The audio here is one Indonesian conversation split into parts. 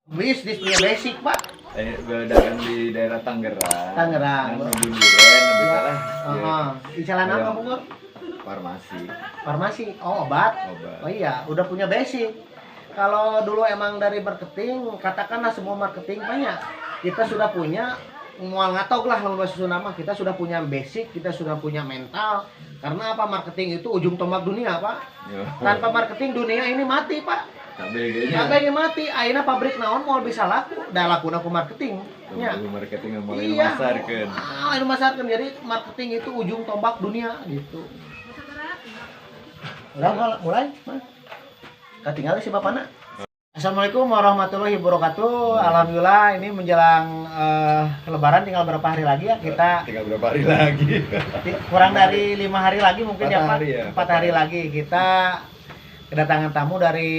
Bisnis punya basic, Pak. Dagang di daerah Tangerang. Tangerang. Di Duren, lebih Ya. salah. Icalan apa, Bung? Farmasi. Farmasi. Oh, obat. Obat. Oh iya, udah punya basic. Kalau dulu emang dari marketing, katakanlah semua marketing banyak. Kita sudah punya mual ngatok lah kalau bahasa Sunda mah, kita sudah punya basic, kita sudah punya mental. Karena apa, marketing itu ujung tombak dunia, Pak. Tanpa marketing dunia ini mati, Pak. Kabeh mati. Ayeuna pabrik naon mau bisa laku, da lakuna ku marketing. Ya. Marketing yang mulai Iya. memasarkan. Anu masarkeun, jadi marketing itu ujung tombak dunia gitu. Udah mulai, Mas. Ketinggalan si bapakna. Assalamualaikum warahmatullahi wabarakatuh. Alhamdulillah ini menjelang Lebaran tinggal berapa hari lagi ya kita? Tinggal berapa hari lagi? Kurang dari 5 hari lagi mungkin 4 ya Pak. hari ya. 4 hari lagi kita kedatangan tamu dari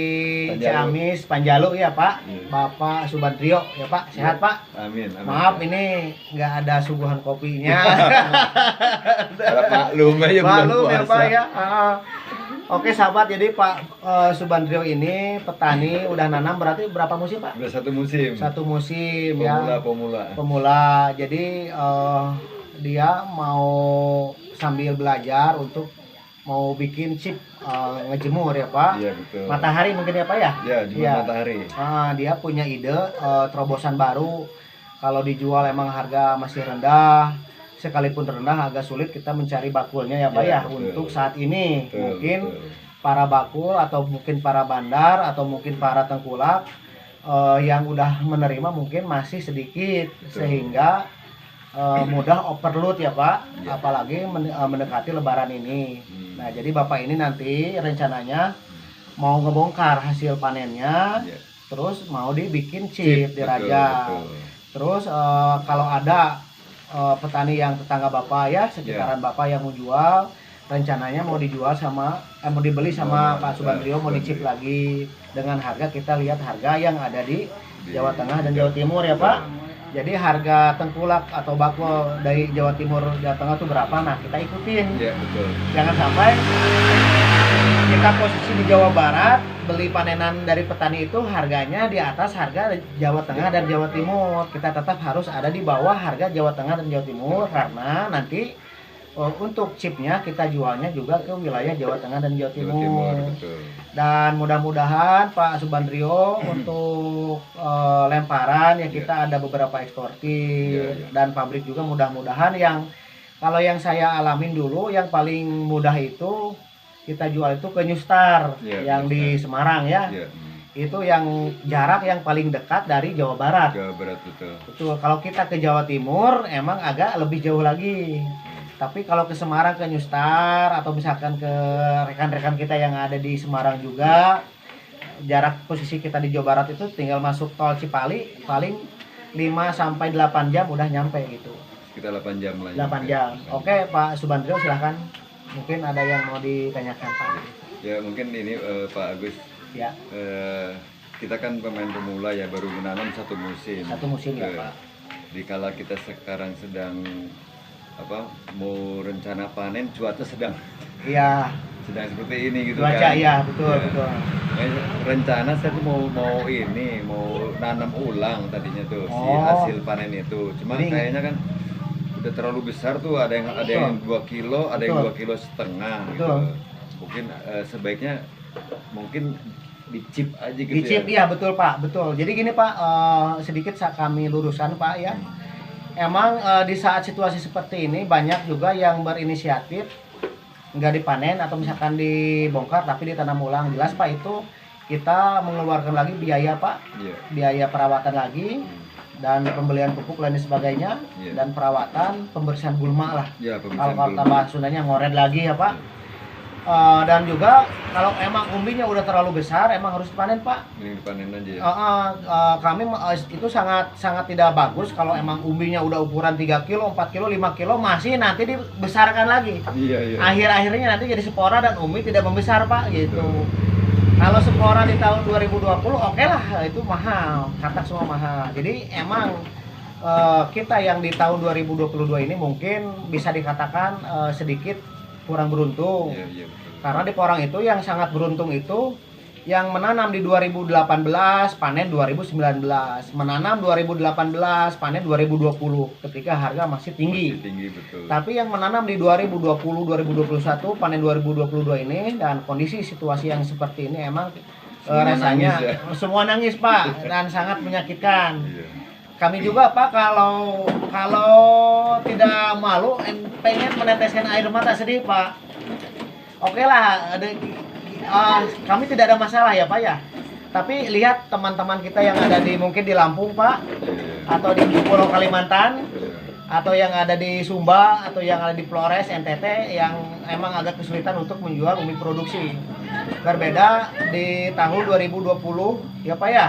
Ciamis, Panjalu ya Pak. Iya. Bapak Subandrio ya Pak. Sehat Pak? Amin. Maaf ini nggak ada suguhan kopinya. Maklum aja bulan Maklum ya puasa. Pak ya. Oke sahabat, jadi Pak Subandrio ini petani udah nanam berarti berapa musim Pak? Udah satu musim. Satu musim ya. Pemula. Jadi dia mau sambil belajar untuk mau bikin chip ngejemur ya Pak. Iya betul. Matahari mungkin ya Pak ya? Iya, jemur Iya. matahari. Dia punya ide terobosan baru. Kalau dijual emang harga masih rendah. Sekalipun rendah agak sulit kita mencari bakulnya ya Pak Ya, ya betul. untuk saat ini. Betul, Mungkin betul. para bakul atau mungkin para bandar atau mungkin para tengkulak yang udah menerima mungkin masih sedikit. Betul. Sehingga mudah overload ya Pak, Ya. apalagi mendekati Lebaran ini. Nah jadi Bapak ini nanti rencananya mau ngebongkar hasil panennya, Ya. terus mau dibikin chip, Betul, dirajang. betul. Terus kalau ada petani yang tetangga Bapak ya, sekitaran Bapak yang mau jual, rencananya mau dijual sama mau dibeli sama Pak Subandrio, mau dicip lagi dengan harga, kita lihat harga yang ada di Jawa Tengah dan Jawa Timur ya Pak. Jadi harga tengkulak atau bakul dari Jawa Timur, Jawa Tengah itu berapa? Nah kita ikutin. Iya betul. Jangan sampai kita posisi di Jawa Barat beli panenan dari petani itu harganya di atas harga Jawa Tengah dan Jawa Timur. Kita tetap harus ada di bawah harga Jawa Tengah dan Jawa Timur karena nanti untuk chipnya kita jualnya juga ke wilayah Jawa Tengah dan Jawa Timur. Betul. Dan mudah-mudahan Pak Subandrio untuk lemparan ya kita ada beberapa eksportir dan pabrik juga, mudah-mudahan yang kalau yang saya alamin dulu yang paling mudah itu kita jual itu ke New Star yang di Semarang ya. Itu yang jarak yang paling dekat dari Jawa Barat. Jawa Barat betul. Betul. Kalau kita ke Jawa Timur emang agak lebih jauh lagi. Tapi kalau ke Semarang, ke New Star atau misalkan ke rekan-rekan kita yang ada di Semarang juga, jarak posisi kita di Jawa Barat itu tinggal masuk tol Cipali paling 5 sampai 8 jam udah nyampe gitu. Sekitar 8 jam lah. 8 jam. Oke, Pak Subandrio silahkan. Mungkin ada yang mau ditanyakan Pak. Ya mungkin ini Pak Agus. Ya. Kita kan pemain pemula ya, baru menanam satu musim. Satu musim ya Pak. Dikala kita sekarang sedang mau rencana panen, cuaca sedang seperti ini gitu cuaca, kan. Iya betul Ya. betul. Rencana saya tuh mau nanam ulang tadinya tuh si hasil panen itu. Cuma kayaknya kan udah terlalu besar tuh, ada yang 2 kilo, ada yang 2,5 kilo gitu. Mungkin sebaiknya mungkin dicip aja gitu. Dicip ya betul Pak, betul. Jadi gini Pak, sedikit kami luruskan Pak ya. Emang di saat situasi seperti ini banyak juga yang berinisiatif nggak dipanen atau misalkan dibongkar tapi ditanam ulang. Jelas Pak, itu kita mengeluarkan lagi biaya Pak, biaya perawatan lagi dan pembelian pupuk dan sebagainya, dan perawatan pembersihan gulma lah. Kalau tambah Sundanya ngoret lagi ya Pak. Dan juga kalau emang umbinya udah terlalu besar emang harus dipanen Pak. Ini dipanen aja ya. Kami itu sangat tidak bagus kalau emang umbinya udah ukuran 3 kilo, 4 kilo, 5 kilo masih nanti dibesarkan lagi. Iya. Akhir-akhirnya nanti jadi spora dan umbi tidak membesar Pak gitu. Kalau spora di tahun 2020 oke lah, itu mahal, katak semua mahal. Jadi emang kita yang di tahun 2022 ini mungkin bisa dikatakan sedikit kurang beruntung. Iya, betul. Karena di orang itu yang sangat beruntung itu yang menanam di 2018 panen 2019, menanam 2018 panen 2020 ketika harga masih tinggi. Masih tinggi, betul. Tapi yang menanam di 2020 2021 panen 2022 ini dan kondisi situasi yang seperti ini emang rasanya nangis, ya? semua nangis Pak dan sangat menyakitkan. Iya. Kami juga Pak kalau tidak malu pengen meneteskan air mata sedih Pak. Oke lah, kami tidak ada masalah ya Pak ya. Tapi lihat teman-teman kita yang ada di mungkin di Lampung Pak, atau di Pulau Kalimantan, atau yang ada di Sumba, atau yang ada di Flores, NTT, yang emang agak kesulitan untuk menjual umbi produksi. Berbeda di tahun 2020 ya Pak ya.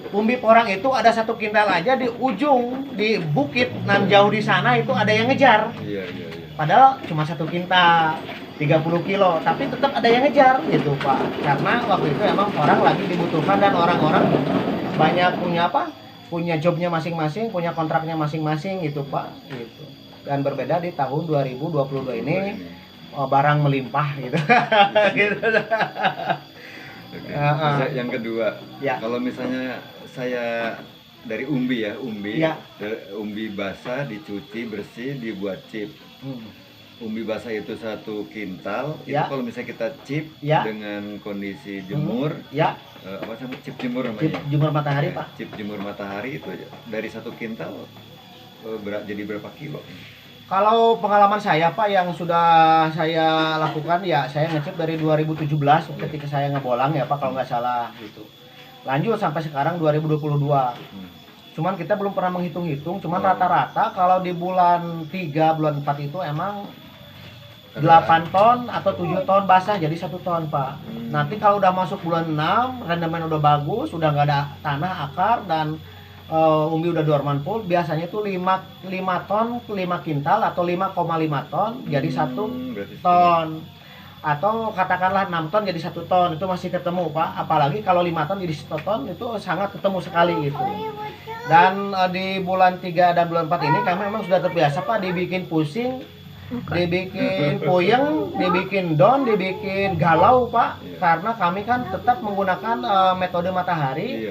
Umbi porang itu ada 1 kintal aja di ujung di bukit nan jauh di sana itu ada yang ngejar. Iya. Padahal cuma 1 kintal 30 kilo, tapi tetap ada yang ngejar gitu Pak. Karena waktu itu emang orang lagi dibutuhkan dan orang-orang banyak punya jobnya masing-masing, punya kontraknya masing-masing gitu Pak. Gitu. Dan berbeda di tahun 2022 ini barang melimpah gitu. Gitu. Oke. Yang kedua, ya. Kalau misalnya saya dari umbi ya, umbi basah dicuci bersih dibuat chip. Umbi basah itu 1 kintal, itu kalau misalnya kita chip dengan kondisi jemur, apa sama chip jemur namanya? Chip jemur matahari Pak. Chip jemur matahari itu dari 1 kintal jadi berapa kilo? Kalau pengalaman saya Pak yang sudah saya lakukan ya saya ngecip dari 2017 ketika saya ngebolang ya Pak kalau nggak salah gitu. Lanjut sampai sekarang 2022. Cuman kita belum pernah menghitung-hitung, cuman rata-rata kalau di bulan 3, bulan 4 itu emang 8 ton atau 7 ton basah jadi 1 ton Pak. Nanti kalau udah masuk bulan 6, rendemen udah bagus, udah nggak ada tanah akar dan umbi udah dorman full, biasanya itu 5 ton 5 kintal atau 5,5 ton jadi 1 ton. Atau katakanlah 6 ton jadi 1 ton, itu masih ketemu Pak. Apalagi kalau 5 ton jadi 1 ton itu sangat ketemu sekali gitu. Dan di bulan 3 dan bulan 4 ini kami memang sudah terbiasa Pak dibikin pusing, dibikin puyeng, dibikin down, dibikin galau Pak. Karena kami kan tetap menggunakan metode matahari.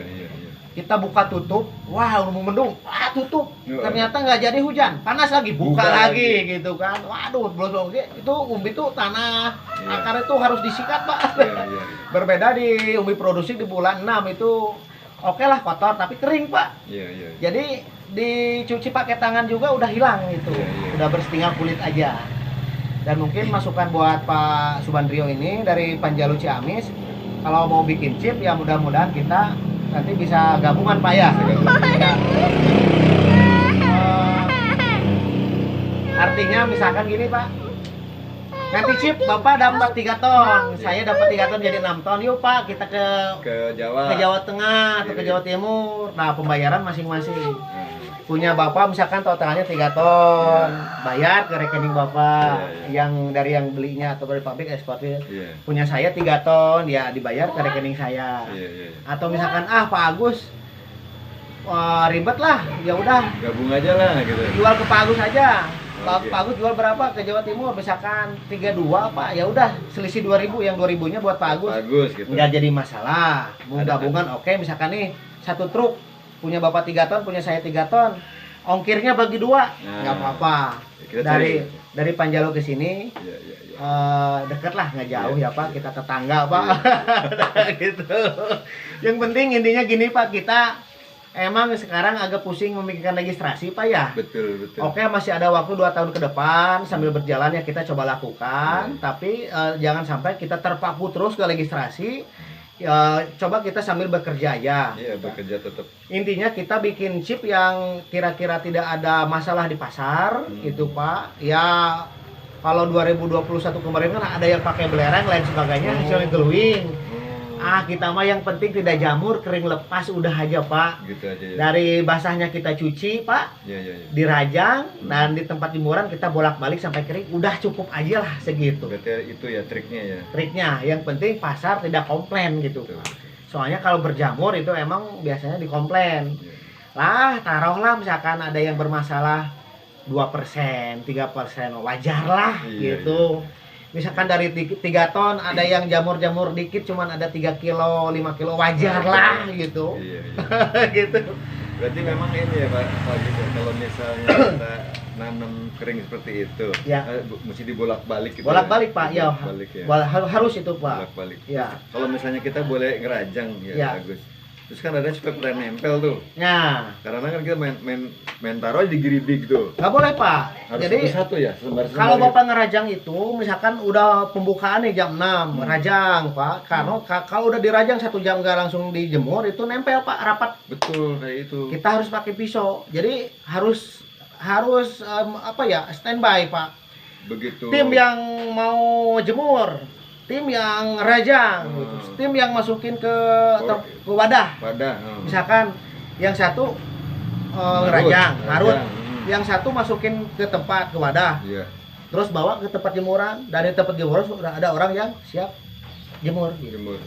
Kita buka tutup, wah udah mendung, tutup, ternyata nggak jadi hujan, panas lagi, buka lagi gitu kan, waduh belum itu umbi tuh tanah akar itu harus disikat Pak. Berbeda di umbi produksi di bulan 6 itu oke lah kotor tapi kering Pak. Jadi dicuci pakai tangan juga udah hilang itu, udah bersetinggal kulit aja. Dan mungkin masukan buat Pak Subandrio ini dari Panjalu Ciamis, kalau mau bikin chip ya mudah-mudahan kita nanti bisa gabungan Pak ya. Artinya misalkan gini Pak, nanti chip Bapak dapat 3 ton, saya dapat 3 ton jadi 6 ton. Yuk Pak kita ke Jawa Tengah atau ke Jawa Timur. Nah pembayaran masing-masing. Punya Bapak misalkan totalnya 3 ton, bayar ke rekening Bapak yang dari yang belinya atau dari pabrik ekspornya. Punya saya 3 ton, ya dibayar ke rekening saya. Atau misalkan Pak Agus ribet lah, ya udah gabung aja lah gitu. Jual ke Pak Agus aja. Pak Agus jual berapa ke Jawa Timur misalkan 32 Pak, ya udah selisih 2.000, yang 2.000-nya buat Pak Agus. Gitu. Nggak jadi masalah. Mau gabungan oke, misalkan nih 1 truk punya Bapak 3 ton, punya saya 3 ton, ongkirnya bagi 2, nggak apa-apa. Dari Panjalu ke sini deket lah, nggak jauh ya Pak, kita tetangga Pak. Gitu. Yang penting intinya gini Pak, kita emang sekarang agak pusing memikirkan registrasi Pak ya. Betul. Oke, masih ada waktu 2 tahun ke depan, sambil berjalan ya kita coba lakukan. Tapi jangan sampai kita terpaku terus ke registrasi. Coba kita sambil bekerja aja. Bekerja tetap. Intinya kita bikin chip yang kira-kira tidak ada masalah di pasar, gitu Pak. Ya kalau 2021 kemarin kan ada yang pakai belerang lain sebagainya, hasilnya glowing. Kita mah yang penting tidak jamur, kering lepas udah aja Pak. Gitu aja, ya. Dari basahnya kita cuci Pak, dirajang, dan di tempat jemuran kita bolak-balik sampai kering, udah cukup aja lah segitu. Berarti itu ya triknya ya? Triknya, yang penting pasar tidak komplain gitu. Soalnya kalau berjamur itu emang biasanya dikomplain. Lah taruhlah misalkan ada yang bermasalah 2%, 3%, wajar lah gitu. misalkan dari 3 ton ada yang jamur-jamur dikit cuman ada 3 kilo 5 kilo wajar lah gitu. Iya, iya. Gitu. Berarti memang ini ya Pak gitu. Kalau misalnya kita nanam kering seperti itu, Ya. mesti dibolak-balik gitu. Bolak-balik Pak, ya. Bolak-balik ya. Harus itu Pak. Bolak-balik. Ya. Kalau misalnya kita boleh ngerajang ya, Ya. bagus. Terus kan ada supaya nempel tuh. Nah, Karena kan kita main taruh di geridik tuh. nggak boleh Pak. Harus Jadi satu ya, selembar-selembar kalau gitu. Bapak ngerajang itu, misalkan udah pembukaan nih jam 6, rajang Pak. Karena kalau udah dirajang 1 jam nggak langsung dijemur, itu nempel Pak, rapat. Betul kayak itu. Kita harus pakai pisau. Jadi harus apa ya, standby Pak. Begitu. Tim yang mau jemur, tim yang rajang, gitu. Tim yang masukin ke wadah. Wadah. Misalkan yang satu ngerajang, ngarut. Yang satu masukin ke tempat, ke wadah. Iya. Terus bawa ke tempat jemuran. Dari tempat jemuran sudah ada orang yang siap jemur. Gitu. Jemur.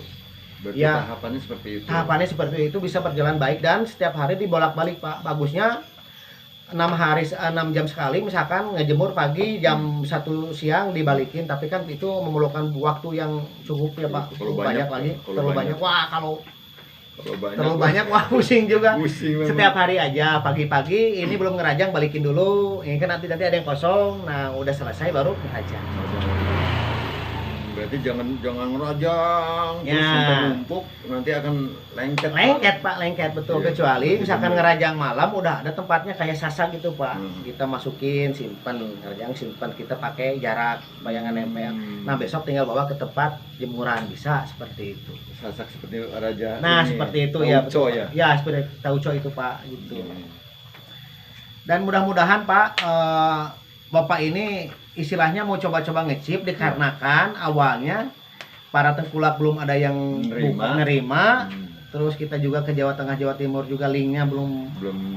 Berarti Ya. tahapannya seperti itu. Tahapannya seperti itu, bisa berjalan baik dan setiap hari dibolak-balik Pak. Bagusnya 6 jam sekali, misalkan ngejemur pagi jam 1 siang dibalikin, tapi kan itu memerlukan waktu yang cukup ya Pak. Kalau banyak banyak, lagi, kalau terlalu banyak. banyak. Wah, kalau Kalau terlalu banyak wah pusing juga. Pusing memang. Setiap hari aja, pagi-pagi ini belum ngerajang, balikin dulu. Ini kan nanti ada yang kosong. Nah, udah selesai baru ngerajang. Berarti jangan ngerajang terus Ya. sampai numpuk, nanti akan lengket. Lengket Pak, lengket betul. Iya. Kecuali Berarti misalkan bener. ngerajang malam udah ada tempatnya kayak sasa gitu Pak. Hmm. Kita masukin, simpan, ngerajang simpan, kita pakai jarak bayangan nempel. Hmm. Nah, besok tinggal bawa ke tempat jemuran, bisa seperti itu. Sasak seperti raja. Nah, ini, seperti itu ya. tauco betul, ya. Pak. Ya, seperti tauco itu Pak gitu. Hmm. Dan mudah-mudahan Pak Bapak ini istilahnya mau coba-coba ngecip dikarenakan awalnya para tengkulak belum ada yang nerima. Terus kita juga ke Jawa Tengah, Jawa Timur juga linknya belum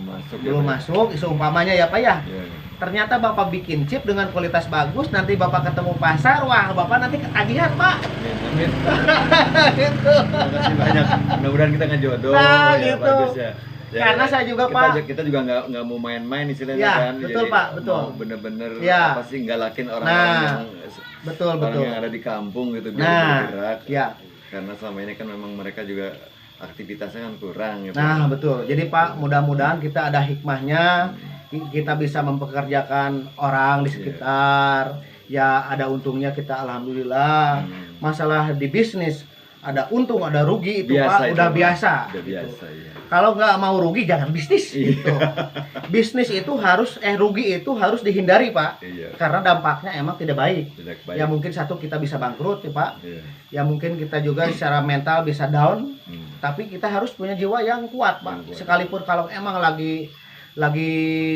masuk. masuk. Seumpamanya ya Pak ya. Ya. Ternyata Bapak bikin chip dengan kualitas bagus, nanti Bapak ketemu pasar, wah Bapak nanti ketagihan Pak. Amin. Gitu. Terima kasih banyak. Mudah-mudahan kita ngejodoh. Nah, Ya, gitu. bagus ya. Ya, Karena saya juga, Pak. Kita juga nggak mau main-main istilahnya Ya, kan. betul, Jadi Pak, betul. mau bener-bener Ya. apa sih galakin orang-orang Nah, yang betul. yang ada di kampung gitu biar Nah, bergerak. ya. Karena selama ini kan memang mereka juga aktivitasnya kan kurang gitu. Nah, betul. Jadi Pak, mudah-mudahan kita ada hikmahnya, kita bisa mempekerjakan orang di sekitar. Ya, ada untungnya kita alhamdulillah. Masalah di bisnis ada untung, ada rugi itu Pak, itu, udah Pak. biasa. Udah gitu. biasa ya. Kalau nggak mau rugi jangan bisnis. Iya. Gitu. Bisnis itu harus rugi itu harus dihindari Pak, Iya. karena dampaknya emang tidak baik. Tidak baik. Ya mungkin satu kita bisa bangkrut ya Pak. Iya. Ya mungkin kita juga secara mental bisa down. Hmm. Tapi kita harus punya jiwa yang kuat Pak. Yang kuat. Sekalipun kalau emang lagi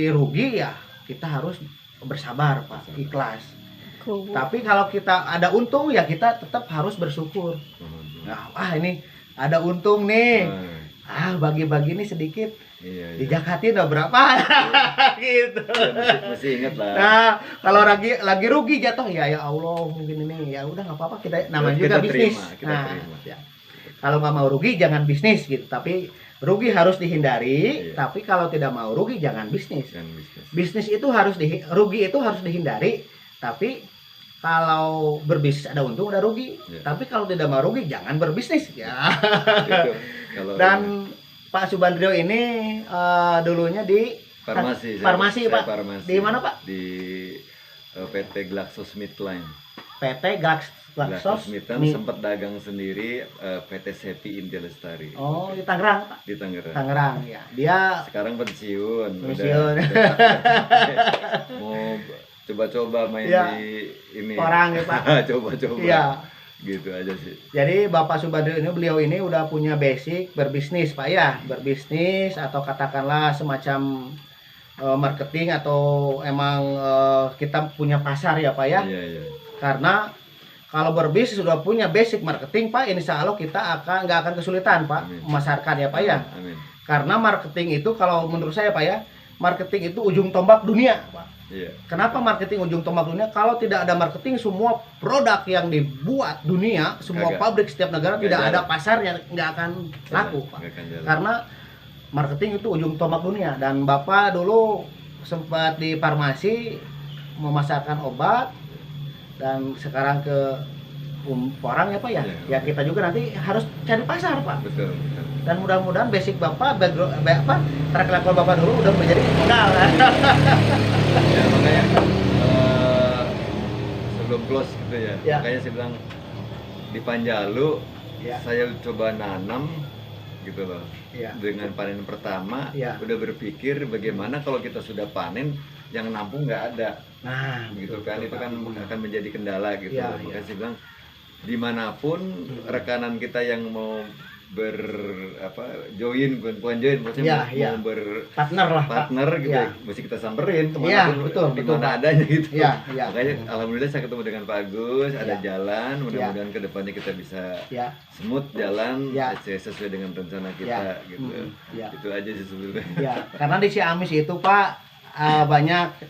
rugi ya kita harus bersabar Pak, ikhlas. Tapi kalau kita ada untung ya kita tetap harus bersyukur. Nah, ini ada untung nih. Bagi-bagi nih sedikit. Iya. Dijakatin udah berapa? Gitu. Ya, mesti ingat lah. Nah, kalau lagi rugi jatuh ya Allah mungkin ini ya udah nggak apa-apa, kita namanya juga bisnis. Kita terima. Ya. Kalau nggak mau rugi jangan bisnis gitu. Tapi rugi harus dihindari. Iya. Tapi kalau tidak mau rugi jangan bisnis. Kan bisnis. Bisnis itu rugi itu harus dihindari. Tapi kalau berbisnis ada untung ada rugi. Iya. Tapi kalau tidak mau rugi jangan berbisnis ya. Gitu. Kalau Dan Pak Subandrio ini dulunya di farmasi. Farmasi, saya Pak. Farmasi. Di mana, Pak? Di PT GlaxoSmithKline. PT GlaxoSmithKline sempat dagang sendiri PT Sepi Intelestari. Oh, di Tangerang, Pak. Di Tangerang. Tangerang ya. Dia Sekarang pensiun. Pensiun. Mau coba-coba main Ya. di ini. orang ya, Pak. Coba-coba. Iya. Gitu aja sih. Jadi Bapak Subandrio ini beliau ini udah punya basic berbisnis, Pak ya. Berbisnis atau katakanlah semacam marketing atau emang kita punya pasar ya, Pak ya. Iya, iya. Karena kalau berbisnis sudah punya basic marketing Pak, insya Allah kita nggak akan kesulitan Pak Amin. memasarkan ya Pak ya. Amin. Karena marketing itu kalau menurut saya Pak ya, marketing itu ujung tombak dunia Pak. Iya. Kenapa marketing ujung tombak dunia? Kalau tidak ada marketing, semua produk yang dibuat dunia, semua Kagak. pabrik setiap negara Nggak tidak jalan. ada pasar yang nggak akan laku Pak. Nggak akan jalan. Karena marketing itu ujung tombak dunia. Dan Bapak dulu sempat di farmasi memasarkan obat. dan sekarang ke orang ya Pak ya. Ya kita juga nanti harus cari pasar Pak. Betul. Dan mudah-mudahan basic Bapak, background track record Bapak dulu udah menjadi modal. Ya makanya sebelum close gitu ya. Makanya saya bilang di Panjalu saya coba nanam gitu loh. Dengan panen pertama udah berpikir bagaimana kalau kita sudah panen yang nampung nggak ada. Nah, gitu kan itu kan akan menjadi kendala gitu. Makanya saya bilang dimanapun rekanan kita yang mau join bukan join maksudnya mau partner gitu mesti kita samperin teman-teman di mana adanya gitu. Makanya alhamdulillah saya ketemu dengan Pak Agus, ada jalan, mudah-mudahan kedepannya kita bisa smooth jalan sesuai dengan rencana kita gitu. Itu aja sih sebenarnya. Karena di Ciamis itu Pak banyak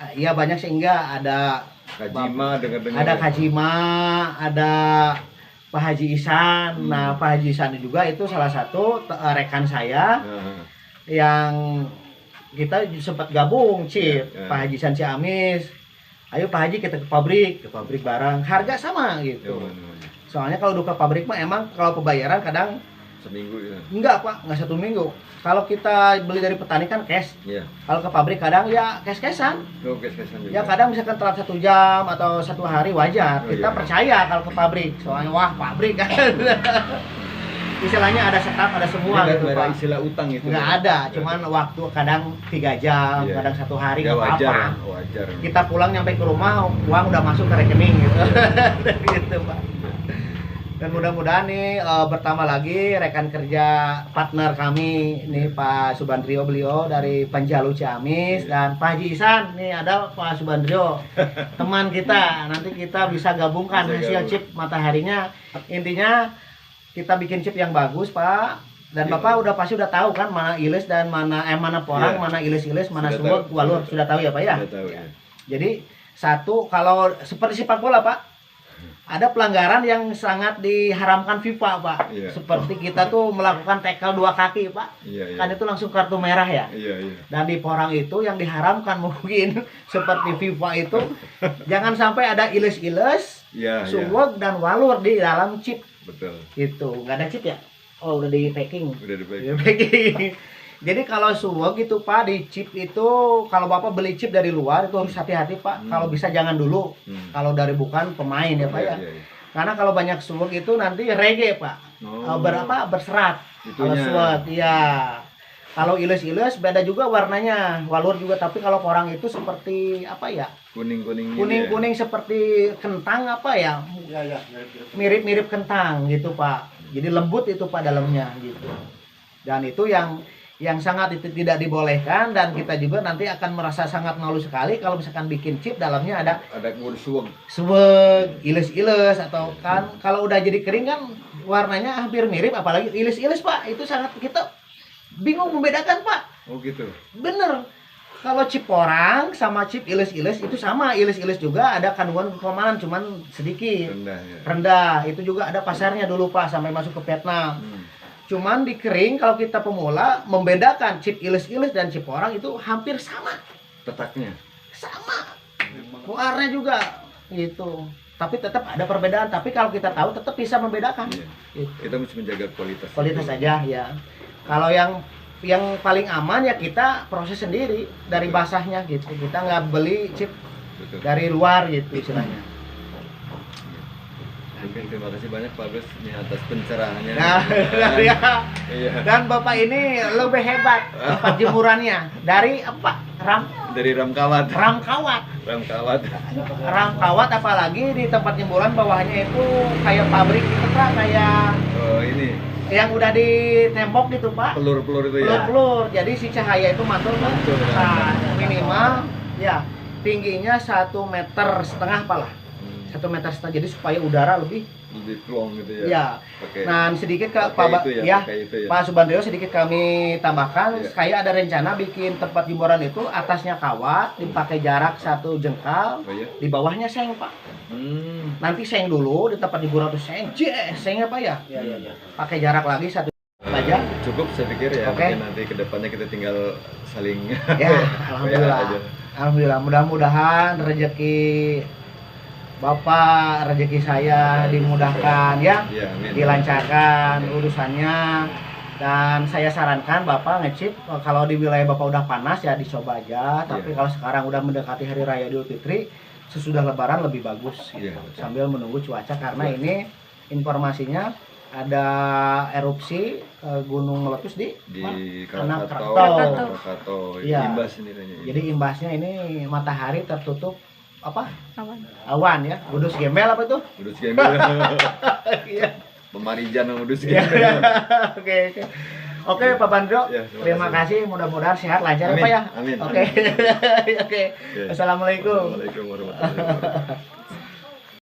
sehingga ada Kajima, ada Kajima, ada Pak Haji Ihsan. Nah, Pak Haji Ihsan juga itu salah satu rekan saya yang kita sempat gabung Cip. Pak Haji Ihsan Ciamis. Ayo Pak Haji kita ke pabrik barang. Harga sama gitu. Soalnya kalau ke pabrik mah emang kalau pembayaran kadang seminggu ya. Enggak Pak, enggak 1 minggu. Kalau kita beli dari petani kan cash. Kalau ke pabrik kadang ya cash-cashan. Cash-cashan juga. Ya kadang misalkan telat 1 jam atau 1 hari wajar. Kita percaya kalau ke pabrik. Soalnya wah pabrik kan. Istilahnya ada setup, ada semua gitu Pak. Ada istilah utang itu. Enggak ada, cuman waktu kadang 3 jam, kadang 1 hari enggak apa-apa. Wajar. Kita pulang nyampe ke rumah, uang udah masuk ke rekening gitu. Gitu Pak. Dan mudah-mudahan nih bertambah lagi rekan kerja partner kami nih Pak Subandrio, beliau dari Panjalu Ciamis, dan Pak Haji Ihsan nih ada Pak Subandrio teman kita, nanti kita bisa gabungkan hasil chip mataharinya. Intinya kita bikin chip yang bagus Pak, dan Bapak udah pasti udah tahu kan mana ilis dan mana porang, mana ilis-ilis, mana suweg, walur, sudah tahu ya Pak ya? Sudah tahu, ya. Jadi satu, kalau seperti sepak bola Pak, ada pelanggaran yang sangat diharamkan FIFA Pak. Seperti kita tuh melakukan tackle 2 kaki Pak. Kan itu langsung kartu merah ya. Dan di porang itu yang diharamkan mungkin seperti FIFA itu jangan sampai ada iles-iles, suweg dan walur di dalam chip. Betul. Itu nggak ada chip ya? Oh udah di packing. Udah di packing. Jadi kalau suweg itu Pak di chip itu, kalau Bapak beli chip dari luar itu harus hati-hati Pak. Kalau bisa jangan dulu. Kalau dari bukan pemain ya Pak ya. Karena kalau banyak suweg itu nanti reggae Pak. Berserat. Kalau suweg ya. Kalau iles-iles beda juga warnanya, walur juga, tapi kalau porang itu seperti apa ya? Kuning-kuning seperti kentang apa ya? Mirip-mirip kentang gitu Pak. Jadi lembut itu Pak dalamnya gitu. Dan itu yang sangat itu tidak dibolehkan, dan kita juga nanti akan merasa sangat malu sekali kalau misalkan bikin chip dalamnya ada suweg, iles-iles, atau kan kalau udah jadi kering kan warnanya hampir mirip, apalagi iles-iles Pak, itu sangat kita bingung membedakan Pak. Oh gitu. Bener. Kalau chip porang sama chip iles-iles itu sama, iles-iles juga ada kandungan kekomanan cuman sedikit. Rendah. Itu juga ada pasarnya dulu Pak sampai masuk ke Vietnam. Cuman di kering kalau kita pemula membedakan chip ilis-ilis dan chip porang itu hampir sama. Letaknya sama. Warnanya juga gitu. Tapi tetap ada perbedaan, tapi kalau kita tahu tetap bisa membedakan. Gitu. Kita mesti menjaga kualitas. Kualitas aja ya. Kalau yang paling aman ya kita proses sendiri dari basahnya gitu. Kita nggak beli chip dari luar gitu istilahnya. Mungkin terima kasih banyak Pak Agus nih atas pencerahannya. Nah, Dan Bapak ini lebih hebat tempat jemurannya dari apa? Dari Ramkawat. Ramkawat, apalagi di tempat jemuran bawahnya itu kayak pabrik gitu Pak, kayak ini yang udah di tembok gitu Pak. Pelur itu ya. Pelur. Jadi si cahaya itu mantul Pak. Minimal ya tingginya 1,5 meter Pak lah. 1,5 meter, jadi supaya udara lebih plong gitu ya. Nah sedikit ke Pak Pak Subandrio sedikit kami tambahkan, kayak ada rencana bikin tempat jemuran itu atasnya kawat, dipakai jarak 1 jengkal, di bawahnya seng Pak. Nanti seng dulu di tempat jemuran itu sengnya Pak ya. Pakai jarak lagi 1 aja. Cukup saya pikir ya. Nanti kedepannya kita tinggal saling. Ya alhamdulillah. Alhamdulillah, mudah-mudahan rezeki Bapak rezeki saya dimudahkan ya, Iya, amin. dilancarkan urusannya. Dan saya sarankan Bapak ngecip kalau di wilayah Bapak udah panas ya dicoba aja. Tapi Iya. kalau sekarang udah mendekati hari raya Idul Fitri, sesudah Lebaran lebih bagus gitu. Iya, betul. Sambil menunggu cuaca karena ini informasinya ada erupsi gunung meletus di Krakatau, Krakatau. Krakatau. Iya. Imbas ini katanya. Jadi imbasnya ini matahari tertutup apa? Awan. Awan ya. Kudus gembel apa tuh? Udus gembel. Iya. Pemarijan sama udus Iya. gembel. Oke, oke. Oke, Pak Bandro. Ya, Terima kasih. Mudah-mudahan sehat lancar ya, Amin, Pak ya. amin. Oke. Oke. Ya. Assalamualaikum. Assalamualaikum warahmatullahi wabarakatuh.